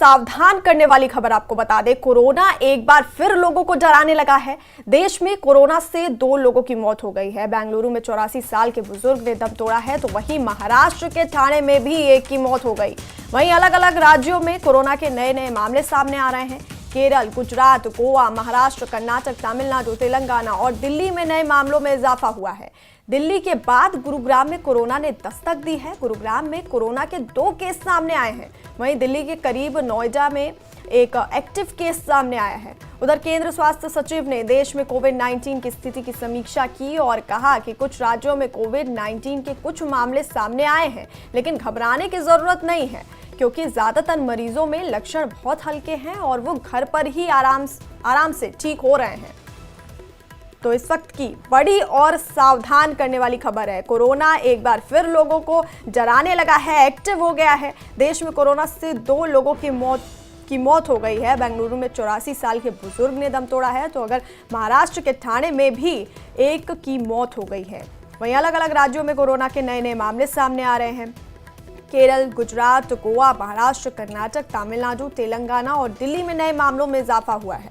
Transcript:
सावधान करने वाली खबर आपको बता दें, कोरोना एक बार फिर लोगों को डराने लगा है। देश में कोरोना से 2 लोगों की मौत हो गई है। बेंगलुरु में 84 साल के बुजुर्ग ने दम तोड़ा है, तो वहीं महाराष्ट्र के ठाणे में भी एक की मौत हो गई। वहीं अलग अलग राज्यों में कोरोना के नए मामले सामने आ रहे हैं। केरल, गुजरात, गोवा, महाराष्ट्र, कर्नाटक, तमिलनाडु, तेलंगाना और दिल्ली में नए मामलों में इजाफा हुआ है। दिल्ली के बाद गुरुग्राम में कोरोना ने दस्तक दी है। गुरुग्राम में कोरोना के 2 केस सामने आए हैं। वहीं दिल्ली के करीब नोएडा में एक एक्टिव केस सामने आया है। उधर केंद्र स्वास्थ्य सचिव ने देश में कोविड-19 की स्थिति की समीक्षा की और कहा कि कुछ राज्यों में कोविड-19 के कुछ मामले सामने आए हैं, लेकिन घबराने की जरूरत नहीं है, क्योंकि ज्यादातर मरीजों में लक्षण बहुत हल्के हैं और वो घर पर ही आराम से ठीक हो रहे हैं। तो इस वक्त की बड़ी और सावधान करने वाली खबर है, कोरोना एक बार फिर लोगों को डराने लगा है, एक्टिव हो गया है। देश में कोरोना से 2 लोगों की मौत हो गई है। बेंगलुरु में 84 साल के बुजुर्ग ने दम तोड़ा है, तो अगर महाराष्ट्र के ठाणे में भी एक की मौत हो गई है। वहीं अलग अलग राज्यों में कोरोना के नए मामले सामने आ रहे हैं। केरल, गुजरात, गोवा, महाराष्ट्र, कर्नाटक, तमिलनाडु, तेलंगाना और दिल्ली में नए मामलों में इजाफा हुआ है।